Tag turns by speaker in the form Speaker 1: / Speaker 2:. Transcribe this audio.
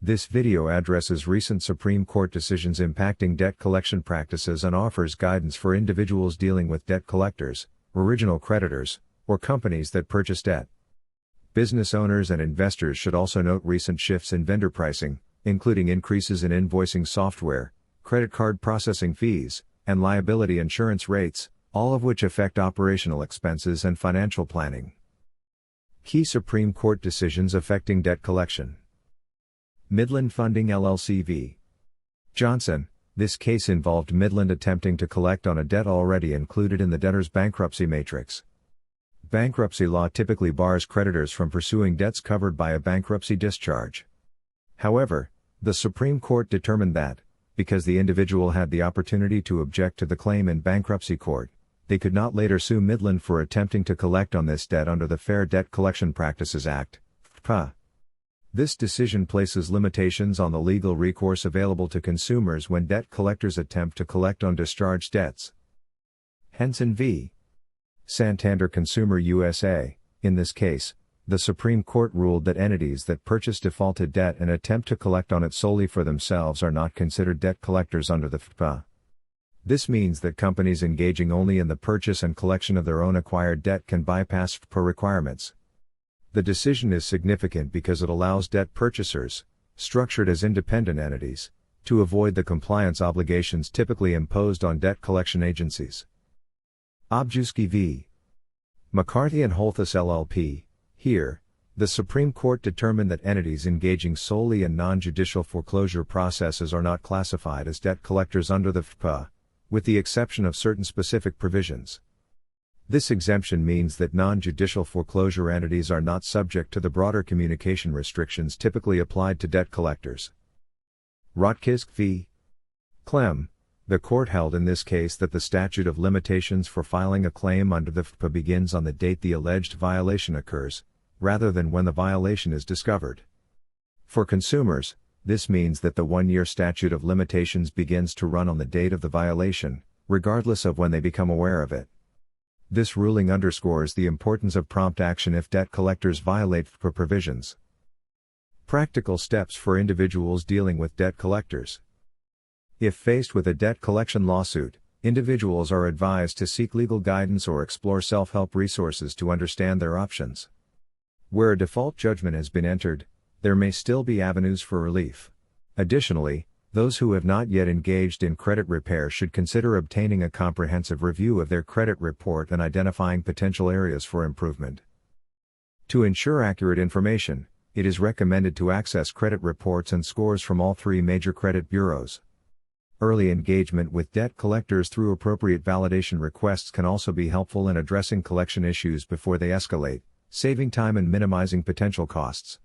Speaker 1: This video addresses recent Supreme Court decisions impacting debt collection practices and offers guidance for individuals dealing with debt collectors, original creditors, or companies that purchase debt. Business owners and investors should also note recent shifts in vendor pricing, including increases in invoicing software, credit card processing fees, and liability insurance rates, all of which affect operational expenses and financial planning. Key Supreme Court decisions affecting debt collection. Midland Funding LLC v. Johnson. This case involved Midland attempting to collect on a debt already included in the debtor's bankruptcy matrix. Bankruptcy law typically bars creditors from pursuing debts covered by a bankruptcy discharge. However, the Supreme Court determined that, because the individual had the opportunity to object to the claim in bankruptcy court, they could not later sue Midland for attempting to collect on this debt under the Fair Debt Collection Practices Act, FDCPA. This decision places limitations on the legal recourse available to consumers when debt collectors attempt to collect on discharged debts. Henson v. Santander Consumer USA. In this case, the Supreme Court ruled that entities that purchase defaulted debt and attempt to collect on it solely for themselves are not considered debt collectors under the FDCPA. This means that companies engaging only in the purchase and collection of their own acquired debt can bypass FDCPA requirements. The decision is significant because it allows debt purchasers, structured as independent entities, to avoid the compliance obligations typically imposed on debt collection agencies. Objuski v. McCarthy and Holthus LLP. Here, the Supreme Court determined that entities engaging solely in non-judicial foreclosure processes are not classified as debt collectors under the FDCPA, with the exception of certain specific provisions. This exemption means that non-judicial foreclosure entities are not subject to the broader communication restrictions typically applied to debt collectors. Rotkisk v. Clem. The court held in this case that the statute of limitations for filing a claim under the FDCPA begins on the date the alleged violation occurs, rather than when the violation is discovered. For consumers, this means that the one-year statute of limitations begins to run on the date of the violation, regardless of when they become aware of it. This ruling underscores the importance of prompt action if debt collectors violate FDCPA provisions. Practical steps for individuals dealing with debt collectors. If faced with a debt collection lawsuit, individuals are advised to seek legal guidance or explore self-help resources to understand their options. Where a default judgment has been entered, there may still be avenues for relief. Additionally, those who have not yet engaged in credit repair should consider obtaining a comprehensive review of their credit report and identifying potential areas for improvement. To ensure accurate information, it is recommended to access credit reports and scores from all three major credit bureaus. Early engagement with debt collectors through appropriate validation requests can also be helpful in addressing collection issues before they escalate, saving time and minimizing potential costs.